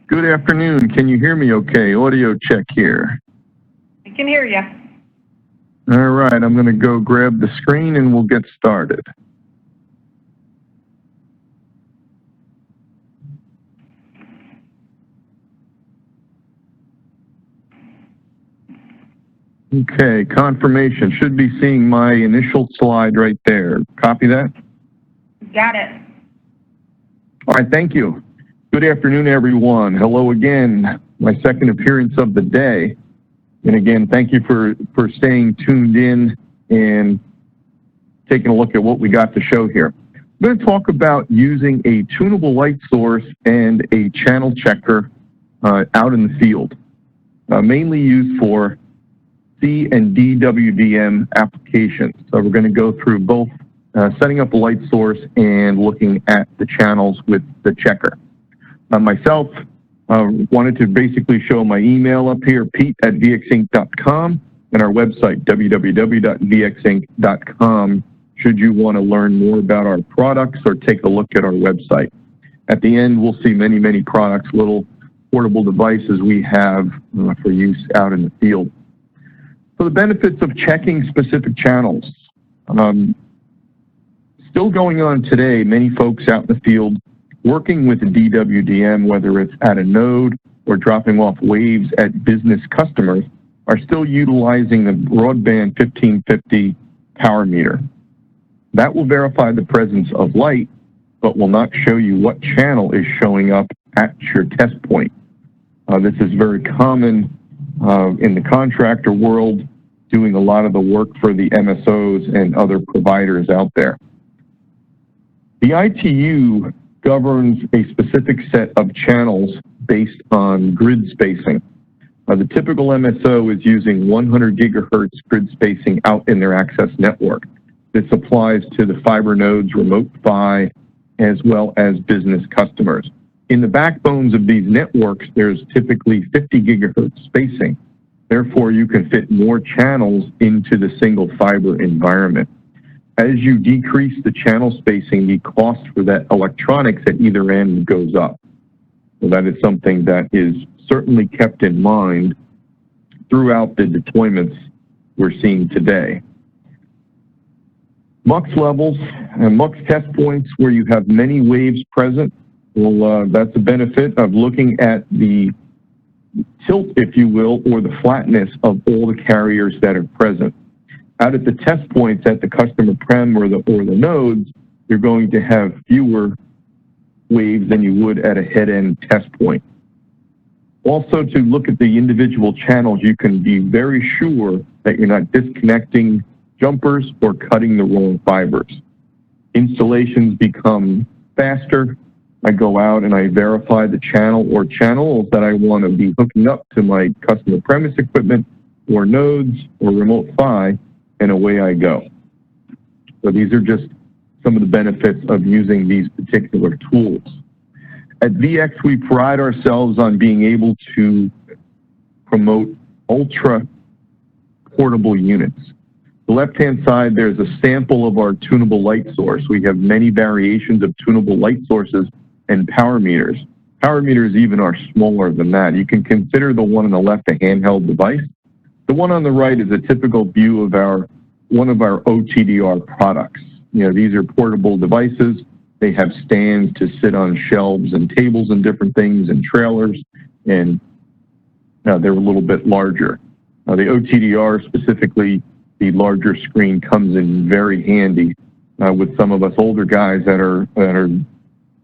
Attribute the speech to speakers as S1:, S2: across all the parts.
S1: Good afternoon. Can you hear me okay? Audio check here.
S2: I can hear you.
S1: All right, I'm going to go grab the screen and we'll get started. Okay, confirmation. Should be seeing my initial slide right there. Copy that?
S2: Got it.
S1: All right, thank you. Good afternoon, everyone. Hello again. My second appearance of the day. And again, thank you for staying tuned in and taking a look at what we got to show here. I'm going to talk about using a tunable light source and a channel checker out in the field, mainly used for C and DWDM applications. So we're going to go through both setting up a light source and looking at the channels with the checker. Myself, wanted to basically show my email up here, pete@veexinc.com, and our website, www.veexinc.com, should you want to learn more about our products or take a look at our website. At the end, we'll see many, many products, little portable devices we have for use out in the field. So the benefits of checking specific channels. Still going on today, many folks out in the field working with the DWDM, whether it's at a node or dropping off waves at business customers, are still utilizing the broadband 1550 power meter. That will verify the presence of light, but will not show you what channel is showing up at your test point. This is very common in the contractor world, doing a lot of the work for the MSOs and other providers out there. The ITU governs a specific set of channels based on grid spacing. The typical MSO is using 100 gigahertz grid spacing out in their access network. This applies to the fiber nodes, remote PHY, as well as business customers. In the backbones of these networks, there's typically 50 gigahertz spacing. Therefore, you can fit more channels into the single fiber environment. As you decrease the channel spacing, the cost for that electronics at either end goes up. So that is something that is certainly kept in mind throughout the deployments we're seeing today. MUX levels and MUX test points where you have many waves present, well, that's a benefit of looking at the tilt, if you will, or the flatness of all the carriers that are present. Out at the test points at the customer prem or the nodes, you're going to have fewer waves than you would at a head-end test point. Also, to look at the individual channels, you can be very sure that you're not disconnecting jumpers or cutting the wrong fibers. Installations become faster. I go out and I verify the channel or channels that I want to be hooking up to my customer premise equipment or nodes or remote PHY, and away I go. So these are just some of the benefits of using these particular tools. At VeEx, we pride ourselves on being able to promote ultra portable units. The left-hand side, there's a sample of our tunable light source. We have many variations of tunable light sources and power meters. Power meters even are smaller than that. You can consider the one on the left a handheld device. The one on the right is a typical view of one of our OTDR products. You know, these are portable devices. They have stands to sit on shelves and tables and different things and trailers, and they're a little bit larger. The OTDR specifically, the larger screen comes in very handy with some of us older guys that are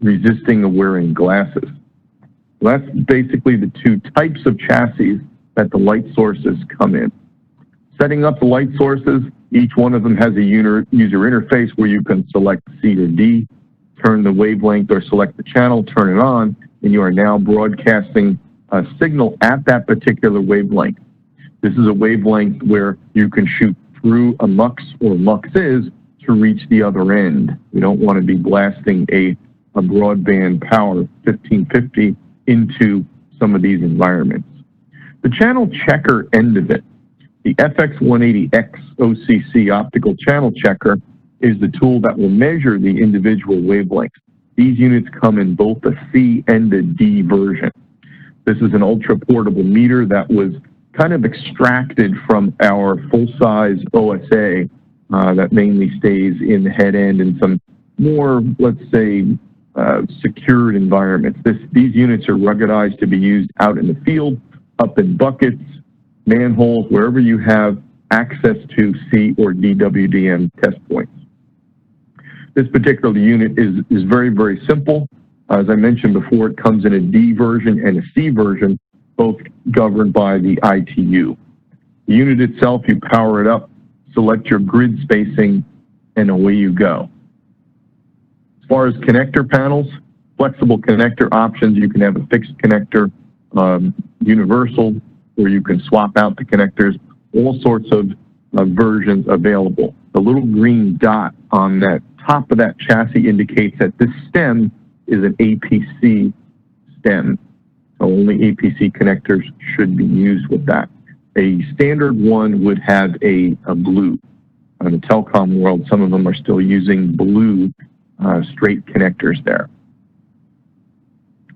S1: resisting of wearing glasses. That's basically the two types of chassis that the light sources come in. Setting up the light sources, each one of them has a user interface where you can select C or D, turn the wavelength or select the channel, turn it on, and you are now broadcasting a signal at that particular wavelength. This is a wavelength where you can shoot through a MUX or MUXes to reach the other end. We don't want to be blasting a broadband power 1550 into some of these environments. The channel checker end of it, the FX180X OCC optical channel checker, is the tool that will measure the individual wavelengths. These units come in both a C and a D version. This is an ultra portable meter that was kind of extracted from our full-size OSA that mainly stays in the head end in some more, let's say, secured environments. These units are ruggedized to be used out in the field, up in buckets, manholes, wherever you have access to C or DWDM test points. This particular unit is very, very simple. As I mentioned before, it comes in a D version and a C version, both governed by the ITU. The unit itself, you power it up, select your grid spacing, and away you go. As far as connector panels, flexible connector options, you can have a fixed connector, universal, or you can swap out the connectors, all sorts of versions available. The little green dot on that top of that chassis indicates that this stem is an APC stem. So only APC connectors should be used with that. A standard one would have a blue. In the telecom world, some of them are still using blue straight connectors there.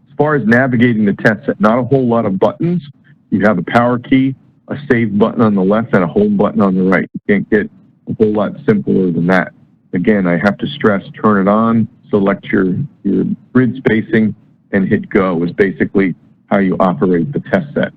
S1: As far as navigating the test set, not a whole lot of buttons. You have a power key, a save button on the left, and a home button on the right. You can't get a whole lot simpler than that. Again, I have to stress, turn it on, select your grid spacing, and hit go is basically how you operate the test set.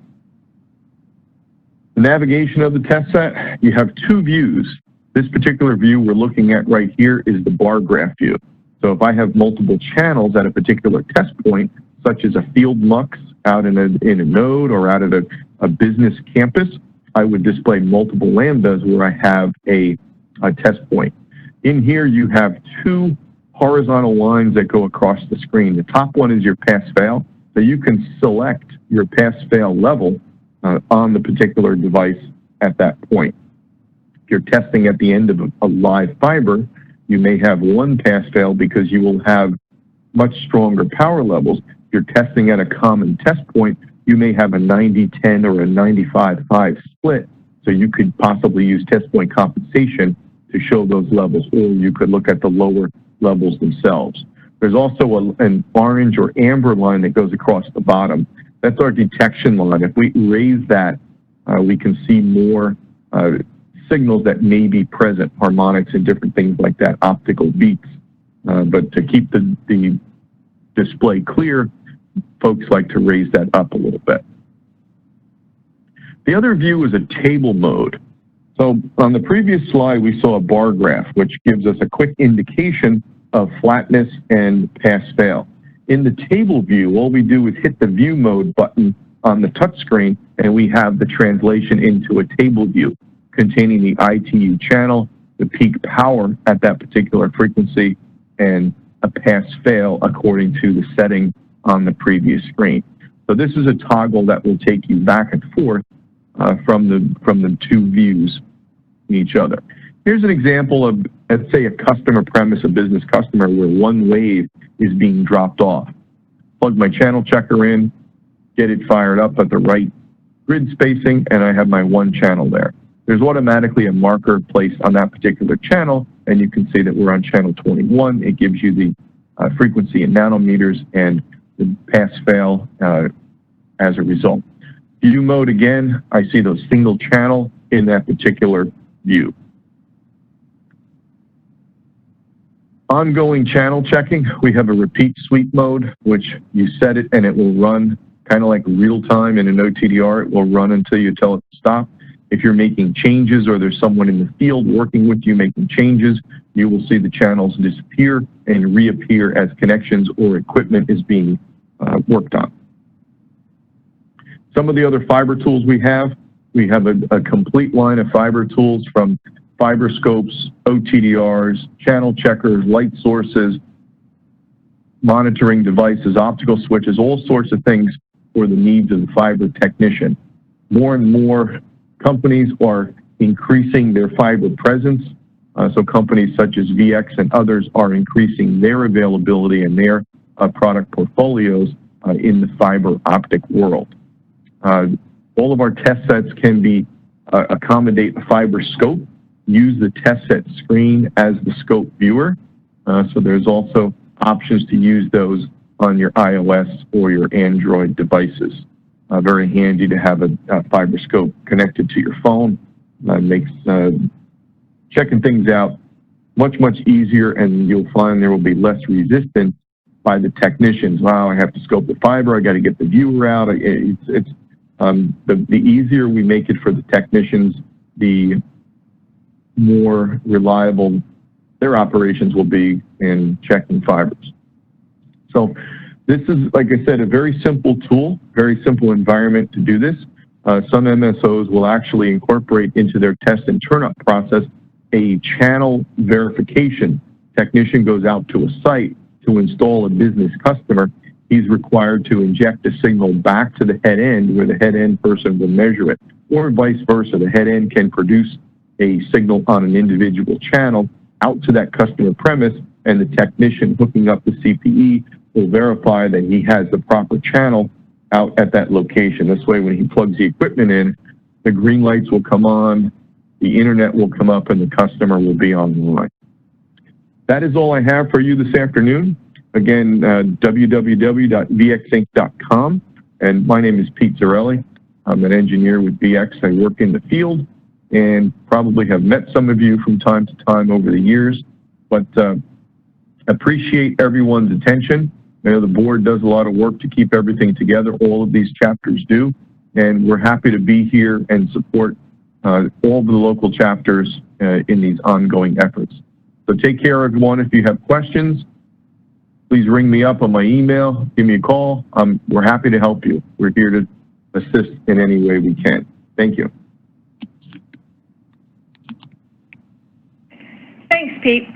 S1: The navigation of the test set, you have two views. This particular view we're looking at right here is the bar graph view. So if I have multiple channels at a particular test point, such as a field mux out in a node or out at a business campus, I would display multiple lambdas where I have a test point. In here, you have two horizontal lines that go across the screen. The top one is your pass-fail, so you can select your pass-fail level on the particular device at that point. If you're testing at the end of a live fiber, you may have one pass-fail because you will have much stronger power levels. If you're testing at a common test point, you may have a 90-10 or a 95-5 split, so you could possibly use test point compensation to show those levels, or you could look at the lower levels themselves. There's also an orange or amber line that goes across the bottom. That's our detection line. If we raise that, we can see more signals that may be present, harmonics and different things like that, optical beats. But to keep the display clear, folks like to raise that up a little bit. The other view is a table mode. So on the previous slide, we saw a bar graph, which gives us a quick indication of flatness and pass-fail. In the table view, all we do is hit the view mode button on the touchscreen, and we have the translation into a table view containing the ITU channel, the peak power at that particular frequency, and a pass-fail according to the setting on the previous screen. So this is a toggle that will take you back and forth from the two views in each other. Here's an example of, let's say, a customer premise, a business customer, where one wave is being dropped off. Plug my channel checker in, get it fired up at the right grid spacing, and I have my one channel there. There's automatically a marker placed on that particular channel, and you can see that we're on channel 21. It gives you the frequency in nanometers and the pass-fail as a result. View mode, again, I see those single channel in that particular view. Ongoing channel checking, we have a repeat sweep mode, which you set it and it will run kind of like real time in an OTDR. It will run until you tell it to stop. If you're making changes or there's someone in the field working with you making changes, you will see the channels disappear and reappear as connections or equipment is being worked on. Some of the other fiber tools we have a complete line of fiber tools from fiber scopes, OTDRs, channel checkers, light sources, monitoring devices, optical switches, all sorts of things for the needs of the fiber technician. More and more companies are increasing their fiber presence. So companies such as VeEx and others are increasing their availability and their product portfolios in the fiber optic world. All of our test sets can be accommodate a fiber scope. Use the test set screen as the scope viewer. So there's also options to use those on your iOS or your Android devices. very handy to have a fiber scope connected to your phone. Makes checking things out much easier, and you'll find there will be less resistance by the technicians. Wow, I have to scope the fiber. I got to get the viewer out. The easier we make it for the technicians, the more reliable their operations will be in checking fibers. So this is, like I said, a very simple tool, very simple environment to do this. Some MSOs will actually incorporate into their test and turn-up process a channel verification. Technician goes out to a site to install a business customer. He's required to inject a signal back to the head end where the head end person will measure it, or vice versa. The head end can produce a signal on an individual channel out to that customer premise, and the technician hooking up the CPE will verify that he has the proper channel out at that location. This way, when he plugs the equipment in, the green lights will come on, the internet will come up, and the customer will be online. That is all I have for you this afternoon. Again, www.vexinc.com. And my name is Pete Zarelli. I'm an engineer with VeEx. I work in the field and probably have met some of you from time to time over the years, but appreciate everyone's attention. I know the board does a lot of work to keep everything together. All of these chapters do, and we're happy to be here and support all the local chapters in these ongoing efforts. So take care, everyone. If you have questions, please ring me up on my email, give me a call. We're happy to help you. We're here to assist in any way we can. Thank you.
S2: Thanks, Pete.